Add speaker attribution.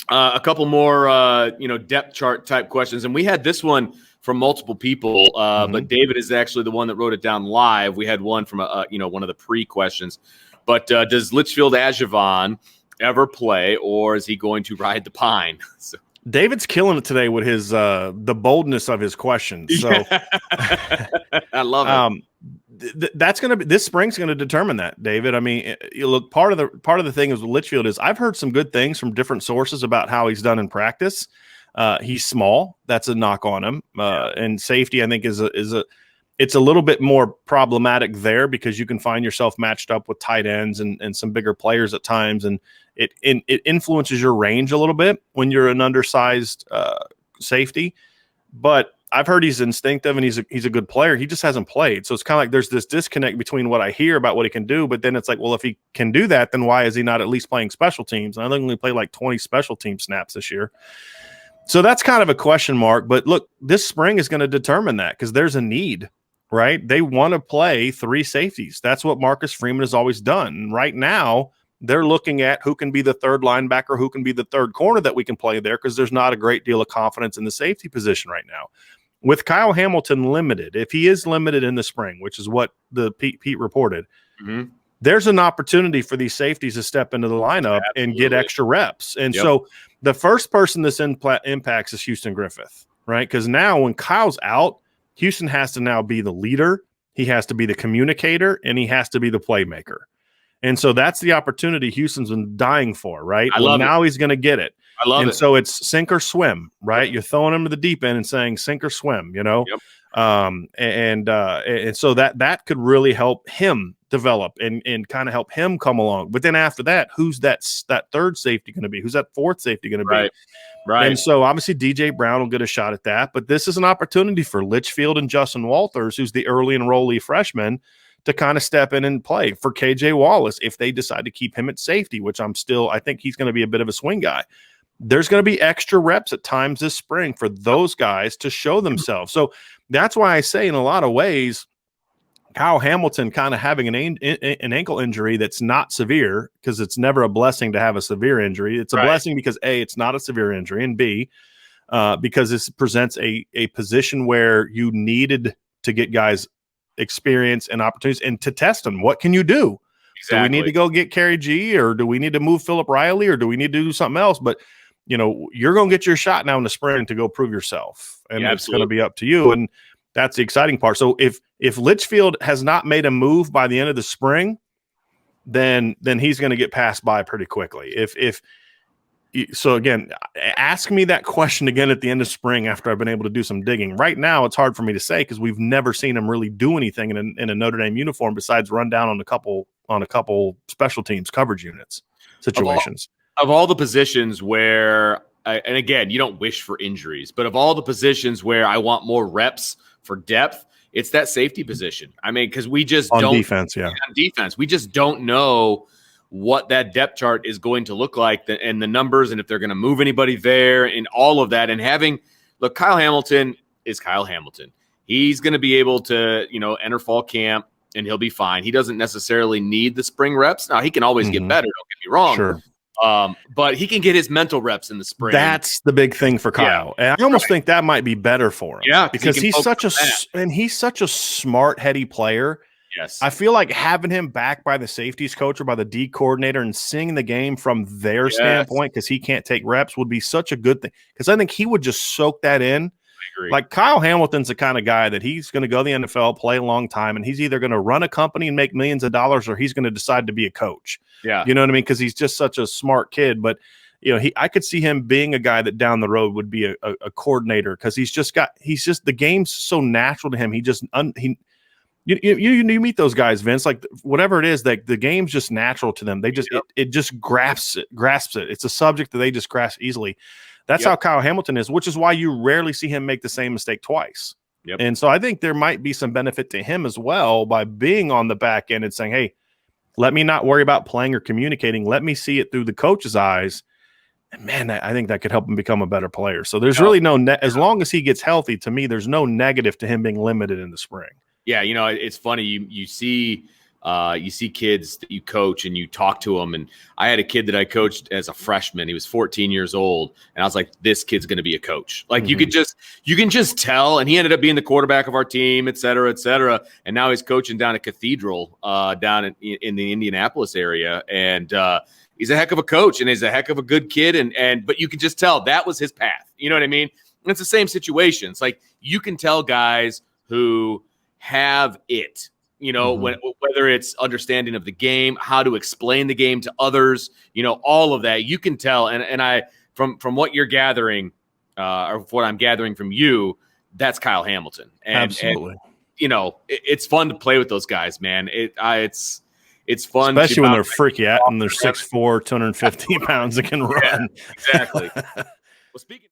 Speaker 1: A couple more, depth chart type questions. And we had this one from multiple people, but David is actually the one that wrote it down live. We had one from, one of the pre-questions. But does Litchfield Ajavon ever play, or is he going to ride the pine? So.
Speaker 2: David's killing it today with his the boldness of his questions. So
Speaker 1: I love it.
Speaker 2: That's going to be this spring's going to determine that, David. I mean, you look, part of the thing is with Litchfield is I've heard some good things from different sources about how he's done in practice. He's small. That's a knock on him. And safety, I think, it's a little bit more problematic there because you can find yourself matched up with tight ends and some bigger players at times, and it influences your range a little bit when you're an undersized safety. But I've heard he's instinctive and he's a good player. He just hasn't played. So it's kind of like there's this disconnect between what I hear about what he can do, but then it's like, well, if he can do that, then why is he not at least playing special teams? And I think we played like 20 special team snaps this year. So that's kind of a question mark. But look, this spring is going to determine that because there's a need, right? They want to play 3 safeties. That's what Marcus Freeman has always done. And right now, they're looking at who can be the third linebacker, who can be the third corner that we can play there because there's not a great deal of confidence in the safety position right now. With Kyle Hamilton limited, if he is limited in the spring, which is what the Pete reported, there's an opportunity for these safeties to step into the lineup and get extra reps. And so the first person this impacts is Houston Griffith, right? Because now when Kyle's out, Houston has to now be the leader. He has to be the communicator, and he has to be the playmaker. And so that's the opportunity Houston's been dying for, right? Now he's going to get it.
Speaker 1: I love it.
Speaker 2: And so it's sink or swim, right? You're throwing him to the deep end and saying sink or swim, you know? And so that could really help him develop and kind of help him come along. But then after that, who's that third safety going to be? Who's that fourth safety going to be?
Speaker 1: Right.
Speaker 2: And so obviously DJ Brown will get a shot at that. But this is an opportunity for Litchfield and Justin Walters, who's the early enrollee freshman, to kind of step in and play. For KJ Wallace, if they decide to keep him at safety, which I think he's going to be a bit of a swing guy. There's going to be extra reps at times this spring for those guys to show themselves. So that's why I say in a lot of ways, Kyle Hamilton kind of having an ankle injury that's not severe, because it's never a blessing to have a severe injury. It's a blessing because A, it's not a severe injury, and B, because this presents a position where you needed to get guys experience and opportunities and to test them. What can you do? Exactly. Do we need to go get Kerry G, or do we need to move Philip Riley, or do we need to do something else? But you're going to get your shot now in the spring to go prove yourself, and it's going to be up to you. And that's the exciting part. So if Litchfield has not made a move by the end of the spring, then he's going to get passed by pretty quickly. So again, ask me that question again at the end of spring after I've been able to do some digging. Right now, it's hard for me to say because we've never seen him really do anything in a Notre Dame uniform besides run down on a couple special teams coverage units situations.
Speaker 1: Of all the positions where, and again, you don't wish for injuries, but of all the positions where I want more reps for depth, it's that safety position. I mean, because we just don't.
Speaker 2: Defense, on
Speaker 1: defense, we just don't know what that depth chart is going to look like and the numbers, and if they're going to move anybody there and all of that. And Kyle Hamilton is Kyle Hamilton. He's going to be able to, enter fall camp and he'll be fine. He doesn't necessarily need the spring reps. Now, he can always get better. Don't get me wrong.
Speaker 2: Sure.
Speaker 1: But he can get his mental reps in the spring.
Speaker 2: That's the big thing for Kyle. Yeah. And I almost think that might be better for him.
Speaker 1: Yeah.
Speaker 2: Because he's such a smart, heady player.
Speaker 1: Yes.
Speaker 2: I feel like having him back by the safeties coach or by the D coordinator and seeing the game from their standpoint, because he can't take reps, would be such a good thing. Because I think he would just soak that in.
Speaker 1: I agree.
Speaker 2: Like Kyle Hamilton's the kind of guy that he's going to go to the NFL, play a long time, and he's either going to run a company and make millions of dollars, or he's going to decide to be a coach.
Speaker 1: Yeah.
Speaker 2: You know what I mean? Because he's just such a smart kid. But I could see him being a guy that down the road would be a coordinator, because he's just the game's so natural to him. You meet those guys, Vince, like whatever it is, like the game's just natural to them. They just it just grasps it. It's a subject that they just grasp easily. That's how Kyle Hamilton is, which is why you rarely see him make the same mistake twice.
Speaker 1: Yep.
Speaker 2: And so I think there might be some benefit to him as well by being on the back end and saying, hey, let me not worry about playing or communicating. Let me see it through the coach's eyes. And man, I think that could help him become a better player. So there's really as long as he gets healthy, to me, there's no negative to him being limited in the spring.
Speaker 1: Yeah, it's funny. You see You see kids that you coach and you talk to them. And I had a kid that I coached as a freshman. He was 14 years old. And I was like, this kid's going to be a coach. Like you can just tell. And he ended up being the quarterback of our team, et cetera, et cetera. And now he's coaching down at Cathedral down in the Indianapolis area. And he's a heck of a coach and he's a heck of a good kid. But you can just tell that was his path. You know what I mean? And it's the same situation. It's like you can tell guys who have it. Whether it's understanding of the game, how to explain the game to others, all of that you can tell. And I, from what you're gathering, or what I'm gathering from you, that's Kyle Hamilton.
Speaker 2: Absolutely.
Speaker 1: And, it's fun to play with those guys, man. It's fun,
Speaker 2: especially when they're freaky out and they're 6'4", 250 pounds that can run.
Speaker 1: Yeah, exactly. Well, speaking.